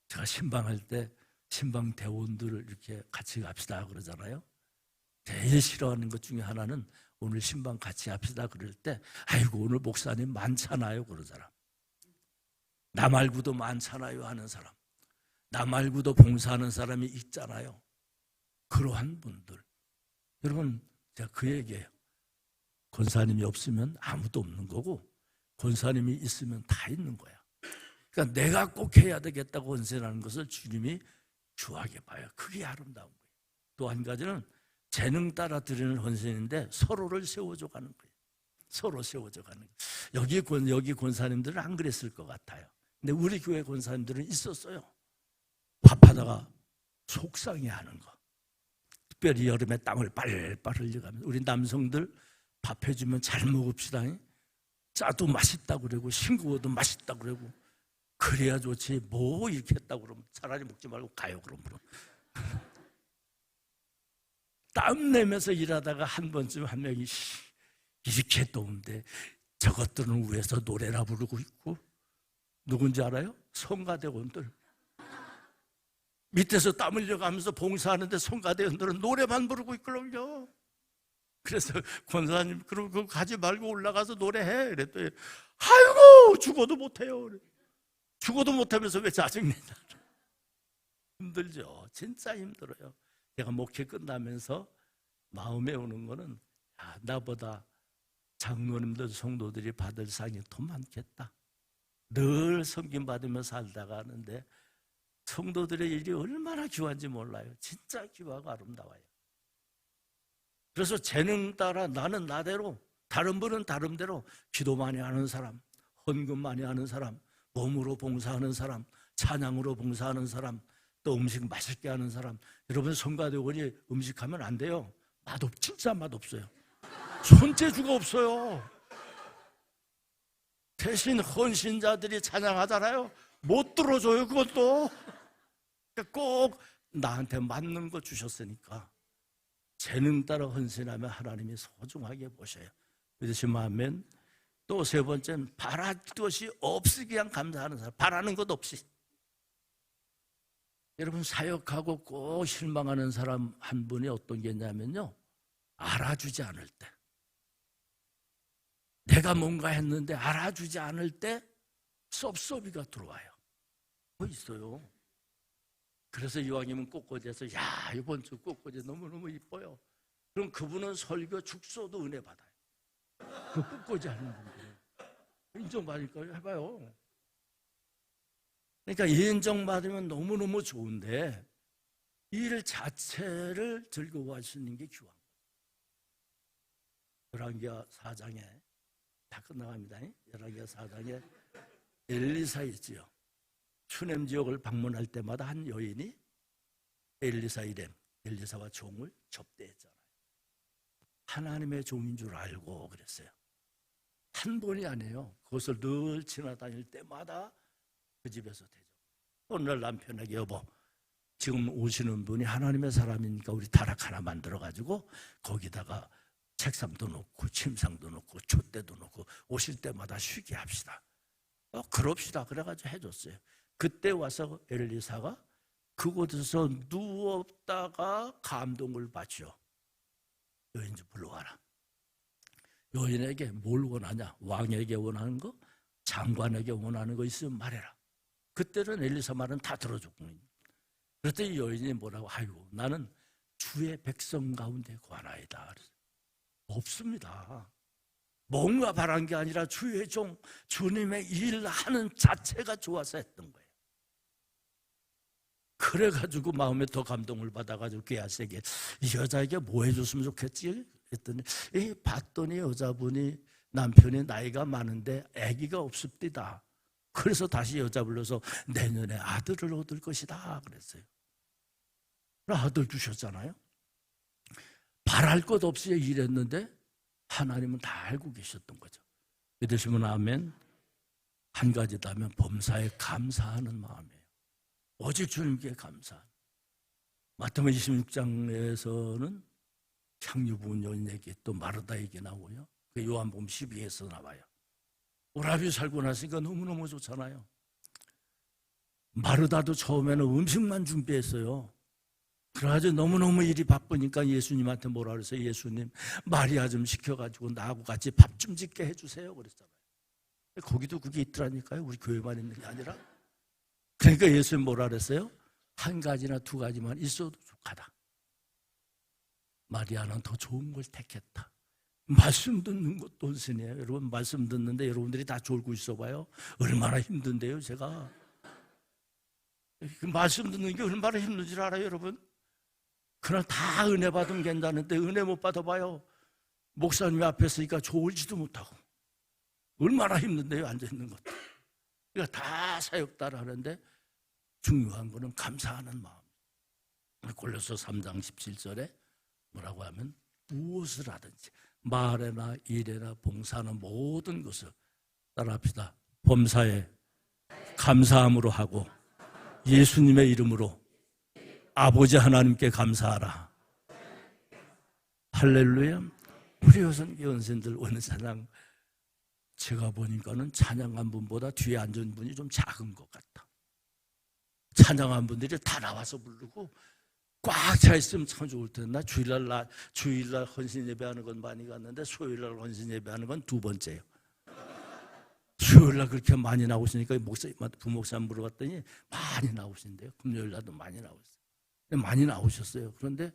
제가 신방할 때 신방 대원들을 이렇게 같이 갑시다 그러잖아요. 제일 싫어하는 것 중에 하나는 오늘 신방 같이 합시다 그럴 때 아이고 오늘 목사님 많잖아요 그러잖아. 나 말고도 많잖아요 하는 사람, 나 말고도 봉사하는 사람이 있잖아요. 그러한 분들, 여러분 제가 그 얘기예요. 권사님이 없으면 아무도 없는 거고 권사님이 있으면 다 있는 거야. 그러니까 내가 꼭 해야 되겠다고 헌신하는 것을 주님이 귀하게 봐요. 그게 아름다운 거예요. 또 한 가지는 재능 따라 드리는 헌신인데 서로를 세워줘 가는 거예요. 서로 세워줘 가는 거예요. 여기 권사님들은 안 그랬을 것 같아요. 근데 우리 교회 권사님들은 있었어요. 밥하다가 속상해하는 거. 특별히 여름에 땀을 빨빨 흘려가면서 우리 남성들 밥 해주면 잘 먹읍시다. 짜도 맛있다고 그러고 싱거워도 맛있다고 그러고 그래야 좋지 뭐 이렇게 했다고 그러면 차라리 먹지 말고 가요 그럼. 땀 내면서 일하다가 한 번쯤 한 명이 이렇게 더운데 저것들은 위에서 노래나 부르고 있고 누군지 알아요? 성가대원들. 밑에서 땀 흘려가면서 봉사하는데 성가대원들은 노래만 부르고 있거든요. 그래서 권사님 그럼 그거 가지 말고 올라가서 노래해 그랬더니 아이고 죽어도 못해요. 죽어도 못하면서 왜 짜증내냐. 힘들죠. 진짜 힘들어요. 제가 목회 끝나면서 마음에 오는 거는 나보다 장로님들 성도들이 받을 상이 더 많겠다. 늘 섬김 받으며 살다가 하는데 성도들의 일이 얼마나 귀한지 몰라요. 진짜 귀하고 아름다워요. 그래서 재능 따라 나는 나대로, 다른 분은 다른대로 기도 많이 하는 사람, 헌금 많이 하는 사람, 몸으로 봉사하는 사람, 찬양으로 봉사하는 사람, 또 음식 맛있게 하는 사람. 여러분 성가대원이 음식하면 안 돼요. 진짜 맛없어요. 손재주가 없어요. 대신 헌신자들이 찬양하잖아요. 못 들어줘요, 그것도. 꼭 나한테 맞는 거 주셨으니까 재능 따라 헌신하면 하나님이 소중하게 보셔요. 믿으시면 아멘. 또 세 번째는 바랄 것이 없이 그냥 감사하는 사람. 바라는 것 없이. 여러분 사역하고 꼭 실망하는 사람 한 분이 어떤 게 있냐면요, 알아주지 않을 때, 내가 뭔가 했는데 알아주지 않을 때 섭섭이가 들어와요. 있어요. 그래서 이왕이면 꽃꽂이에서 야 이번 주 꽃꽂이 너무너무 이뻐요. 그럼 그분은 설교 축소도 은혜 받아요. 그 꽃꽂이 하는 분들 인정받을까요? 해봐요. 그러니까 인정받으면 너무너무 좋은데 일 자체를 즐거워하시는 게 귀한 거예요. 열왕기하 4장에 다 끝나갑니다. 열왕기하 4장에 엘리사 있지요. 슈넴 지역을 방문할 때마다 한 여인이 엘리사 일행, 엘리사와 종을 접대했잖아요. 하나님의 종인 줄 알고 그랬어요. 한 번이 아니에요. 그것을 늘 지나다닐 때마다 그 집에서 대접. 오늘 남편에게 여보, 지금 오시는 분이 하나님의 사람이니까 우리 다락 하나 만들어가지고 거기다가 책상도 놓고 침상도 놓고 촛대도 놓고 오실 때마다 쉬게 합시다. 그럽시다. 그래가지고 해줬어요. 그때 와서 엘리사가 그곳에서 누웠다가 감동을 받죠. 여인 좀 불러와라. 여인에게 뭘 원하냐? 왕에게 원하는 거? 장관에게 원하는 거 있으면 말해라. 그때는 엘리사 말은 다 들어줬거든요. 그랬더니 여인이 뭐라고? 아이고 나는 주의 백성 가운데 관하이다. 없습니다. 뭔가 바란 게 아니라 주의 종, 주님의 일하는 자체가 좋아서 했던 거예요. 그래가지고 마음에 더 감동을 받아가지고 게하세게 이 여자에게 뭐 해줬으면 좋겠지? 했더니 봤더니 여자분이 남편이 나이가 많은데 아기가 없습니다. 그래서 다시 여자 불러서 내년에 아들을 얻을 것이다 그랬어요. 아들 주셨잖아요. 바랄 것 없이 일했는데 하나님은 다 알고 계셨던 거죠. 믿으시면 아멘. 한 가지다면 범사에 감사하는 마음이에요. 오직 주님께 감사하는. 마태복음 26장에서는 향유 부은 여인에게 또 마르다에게 나오고요. 그 요한복음 12에서 나와요. 오라비 살고 나서니까 너무너무 좋잖아요. 마르다도 처음에는 음식만 준비했어요. 그래가지고 너무너무 일이 바쁘니까 예수님한테 뭐라 그랬어요? 예수님 마리아 좀 시켜가지고 나하고 같이 밥 좀 짓게 해주세요 그랬잖아요. 거기도 그게 있더라니까요. 우리 교회만 있는 게 아니라. 그러니까 예수님 뭐라 그랬어요? 한 가지나 두 가지만 있어도 족하다. 마리아는 더 좋은 걸 택했다. 말씀 듣는 것도 헌신이에요. 여러분 말씀 듣는데 여러분들이 다 졸고 있어봐요. 얼마나 힘든데요 제가. 그 말씀 듣는 게 얼마나 힘든 줄 알아요 여러분? 그러나 다 은혜 받으면 괜찮은데 은혜 못 받아봐요. 목사님 앞에 서니까 졸지도 못하고 얼마나 힘든데요 앉아있는 것도. 그러니까 다 사역 따라 하는데 중요한 거는 감사하는 마음. 골로새 3장 17절에 뭐라고 하면 무엇을 하든지 말에나 일에나 봉사하는 모든 것을 따라합시다. 범사에 감사함으로 하고 예수님의 이름으로 아버지 하나님께 감사하라. 할렐루야. 우리 여성교 연생들 오늘 찬양 제가 보니까는 찬양한 분보다 뒤에 앉은 분이 좀 작은 것 같다. 찬양한 분들이 다 나와서 부르고 꽉 차 있으면 참 좋을 텐데 나 주일날 헌신 예배하는 건 많이 갔는데 수요일날 헌신 예배하는 건 두 번째예요. 수요일날 그렇게 많이 나오시니까 부목사님 물어봤더니 많이 나오신대요. 금요일날도 많이 나오셨어요. 많이 나오셨어요. 그런데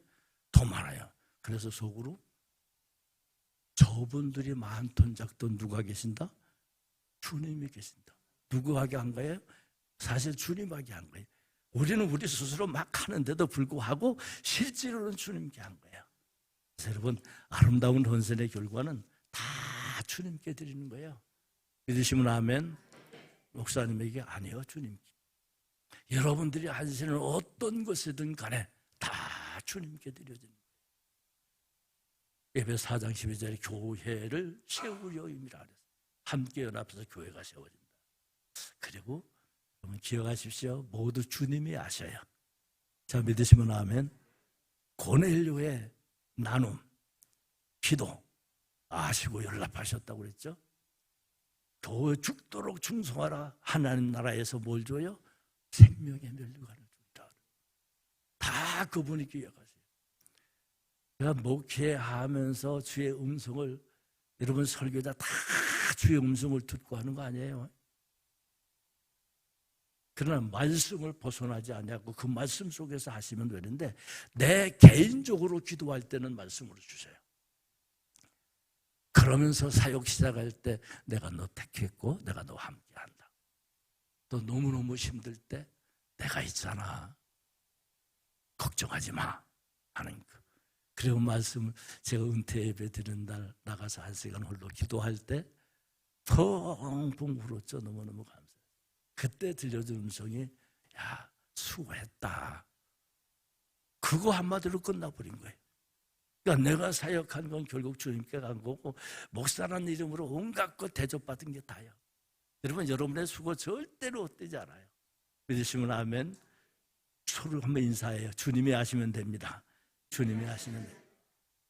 더 많아요. 그래서 속으로 저분들이 많던 작던 누가 계신다? 주님이 계신다. 누구에게 한 거예요? 사실 주님에게 한 거예요. 우리는 우리 스스로 막 하는데도 불구하고 실제로는 주님께 한 거예요. 그래서 여러분, 아름다운 헌신의 결과는 다 주님께 드리는 거예요. 믿으시면 아멘. 목사님에게 아니요, 주님께. 여러분들이 하시는 어떤 것이든 간에 다 주님께 드려지는 거예요. 에베소 4장 12절에 교회를 세우려임이라 그랬어요. 함께 연합해서 교회가 세워진다. 그리고 여러분 기억하십시오. 모두 주님이 아셔요. 자, 믿으시면 아멘. 고넬료의 나눔, 기도 아시고 연락하셨다고 그랬죠. 교회 죽도록 충성하라. 하나님 나라에서 뭘 줘요? 생명의 면류관을 준다. 다 그분이 기억하세요. 제가 목회하면서 주의 음성을, 여러분 설교자 다 주의 음성을 듣고 하는 거 아니에요. 그러나 말씀을 벗어나지 않냐고 그 말씀 속에서 하시면 되는데, 내 개인적으로 기도할 때는 말씀으로 주세요. 그러면서 사역 시작할 때 내가 너 택했고 내가 너와 함께한다. 또 너무너무 힘들 때 내가 있잖아, 걱정하지 마 하는 거. 그리고 말씀을, 제가 은퇴 예배 드리는 날 나가서 1시간 홀로 기도할 때 펑펑 울었죠. 너무너무 감사해요. 그때 들려준 음성이 야, 수고했다. 그거 한마디로 끝나버린 거예요. 그러니까 내가 사역한 건 결국 주님께 간 거고, 목사라는 이름으로 온갖 것 대접받은 게 다예요. 여러분, 여러분의 수고 절대로 헛되지 않아요. 믿으시면 아멘. 서로 한번 인사해요. 주님이 하시면 됩니다. 주님이 하시면 돼요.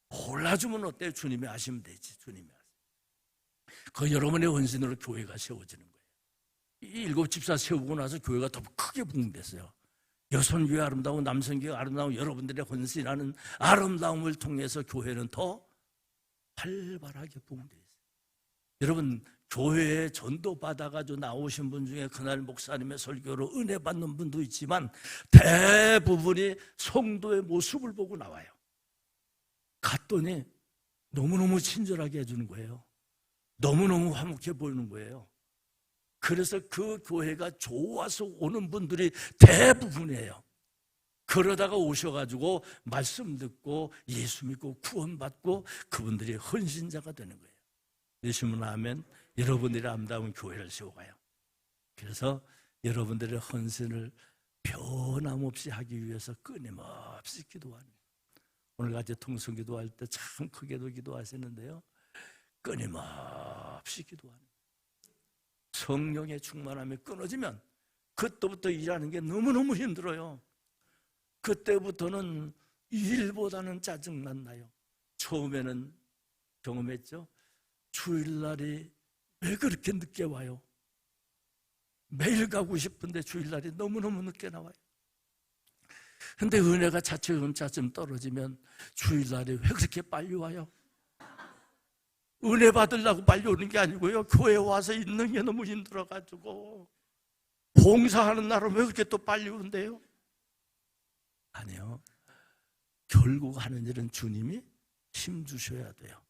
골라주면 어때요? 주님이 하시면 되지. 주님이 하시면. 그 여러분의 헌신으로 교회가 세워지는 거예요. 이 7집사 세우고 나서 교회가 더 크게 붕괴했어요. 여성교회 아름다운, 남성교회 아름다운 여러분들의 헌신하는 아름다움을 통해서 교회는 더 활발하게 붕괴했어요. 여러분, 교회에 전도 받아가지고 나오신 분 중에 그날 목사님의 설교로 은혜 받는 분도 있지만 대부분이 성도의 모습을 보고 나와요. 갔더니 너무너무 친절하게 해주는 거예요. 너무너무 화목해 보이는 거예요. 그래서 그 교회가 좋아서 오는 분들이 대부분이에요. 그러다가 오셔가지고 말씀 듣고 예수 믿고 구원받고 그분들이 헌신자가 되는 거예요. 예수님 아멘. 여러분들이 아름다운 교회를 세워가요. 그래서 여러분들의 헌신을 변함없이 하기 위해서 끊임없이 기도하는 거예요. 오늘같이 통성기도할 때 참 크게도 기도하시는데요, 끊임없이 기도하는 거예요. 성령의 충만함이 끊어지면 그때부터 일하는 게 너무너무 힘들어요. 그때부터는 일보다는 짜증난 나요. 처음에는 경험했죠. 주일날이 왜 그렇게 늦게 와요? 매일 가고 싶은데 주일날이 너무너무 늦게 나와요. 근데 은혜가 차츰차츰 떨어지면 주일날이 왜 그렇게 빨리 와요? 은혜 받으려고 빨리 오는 게 아니고요, 교회 와서 있는 게 너무 힘들어가지고. 봉사하는 날은 왜 그렇게 또 빨리 온대요? 아니요, 결국 하는 일은 주님이 힘주셔야 돼요.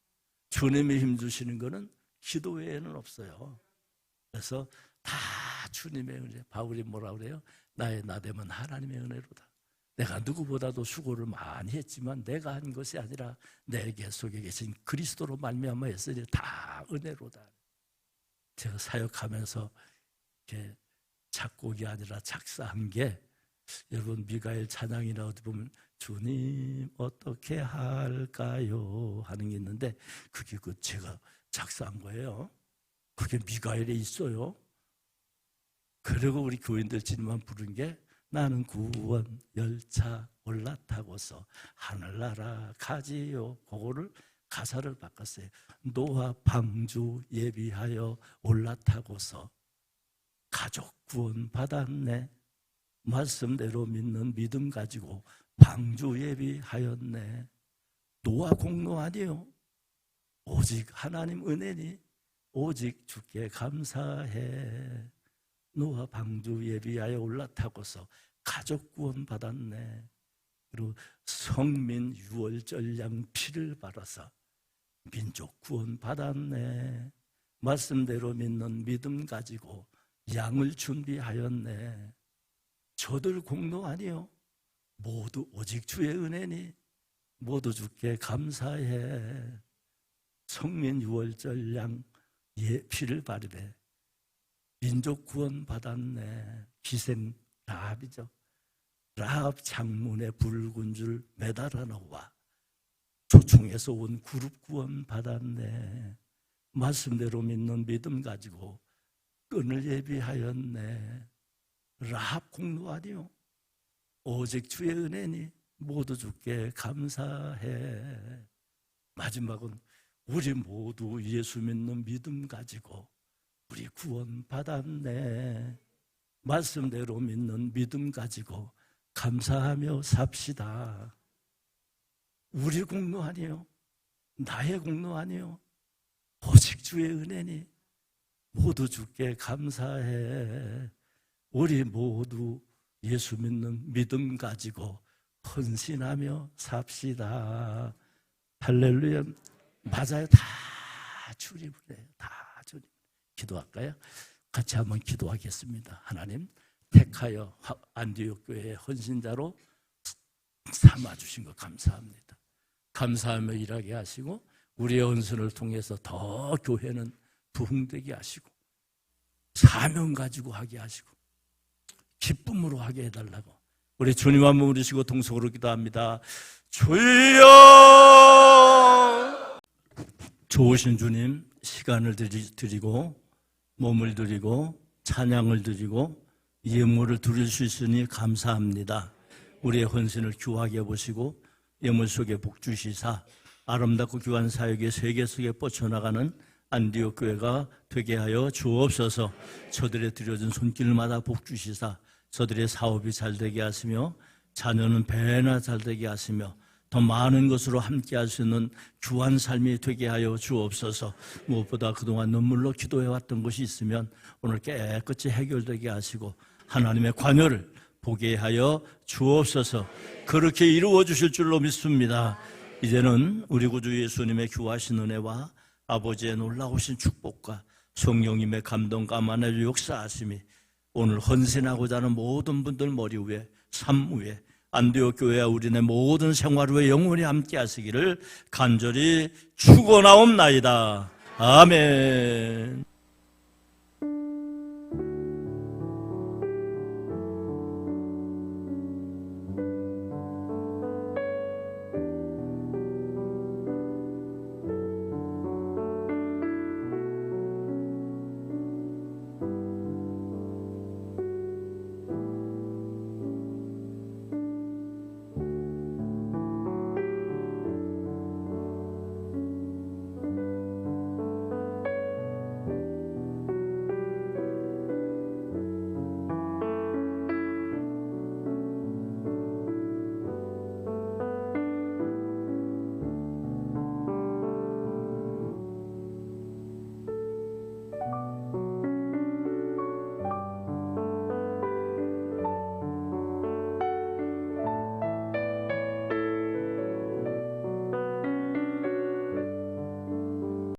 주님이 힘주시는 거는 기도 외에는 없어요. 그래서 다 주님의 은혜. 바울이 뭐라 그래요? 나의 나됨은 하나님의 은혜로다. 내가 누구보다도 수고를 많이 했지만 내가 한 것이 아니라 내게 속에 계신 그리스도로 말미암아 했으니 다 은혜로다. 제가 사역하면서 이렇게 작곡이 아니라 작사한 게, 여러분 미가엘 찬양이나 어디 보면 주님 어떻게 할까요 하는 게 있는데, 그게 제가 작사한 거예요. 그게 미가엘에 있어요. 그리고 우리 교인들 지만 부른 게 나는 구원 열차 올라타고서 하늘나라 가지요. 그거를 가사를 바꿨어요. 노아 방주 예비하여 올라타고서 가족 구원 받았네. 말씀대로 믿는 믿음 가지고 방주 예비하였네. 노아 공로 아니에요. 오직 하나님 은혜니 오직 주께 감사해. 노아 방주 예비하여 올라타고서 가족 구원 받았네. 그리고 성민 유월절 양 피를 발라서 민족 구원 받았네. 말씀대로 믿는 믿음 가지고 양을 준비하였네. 저들 공로 아니요, 모두 오직 주의 은혜니 모두 주께 감사해. 성민 유월절 양 피를 바르되 민족 구원 받았네. 기생 라합이죠. 라합 창문에 붉은 줄 매달아 놓아 조총에서 온 그룹 구원 받았네. 말씀대로 믿는 믿음 가지고 끈을 예비하였네. 라합 공로 아니요, 오직 주의 은혜니 모두 주께 감사해. 마지막은 우리 모두 예수 믿는 믿음 가지고 우리 구원 받았네. 말씀대로 믿는 믿음 가지고 감사하며 삽시다. 우리 공로 아니요, 나의 공로 아니요, 오직 주의 은혜니 모두 주께 감사해. 우리 모두 예수 믿는 믿음 가지고 헌신하며 삽시다. 할렐루야. 맞아요. 다 주님을 해요. 다 주님. 기도할까요? 같이 한번 기도하겠습니다. 하나님, 택하여 안디옥 교회의 헌신자로 삼아주신 것 감사합니다. 감사하며 일하게 하시고 우리의 헌신을 통해서 더 교회는 부흥되게 하시고 사명 가지고 하게 하시고 기쁨으로 하게 해달라고 우리 주님 한번 부르시고 동성으로 기도합니다. 주여! 좋으신 주님, 시간을 드리고 몸을 드리고 찬양을 드리고 예물을 드릴 수 있으니 감사합니다. 우리의 헌신을 귀하게 보시고 예물 속에 복 주시사 아름답고 귀한 사역의 세계 속에 뻗쳐나가는 안디옥 교회가 되게 하여 주옵소서. 저들의 드려진 손길마다 복 주시사 저들의 사업이 잘 되게 하시며 자녀는 배나 잘 되게 하시며 더 많은 것으로 함께 할 수 있는 귀한 삶이 되게 하여 주옵소서. 무엇보다 그동안 눈물로 기도해왔던 것이 있으면 오늘 깨끗이 해결되게 하시고 하나님의 관여를 보게 하여 주옵소서. 그렇게 이루어 주실 줄로 믿습니다. 이제는 우리 구주 예수님의 귀하신 은혜와 아버지의 놀라우신 축복과 성령님의 감동과 만나주 역사하심이 오늘 헌신하고자 하는 모든 분들 머리 위에, 삶 위에, 안디옥 교회와 우리네 모든 생활 위에 영원히 함께 하시기를 간절히 축원하옵나이다. 아멘.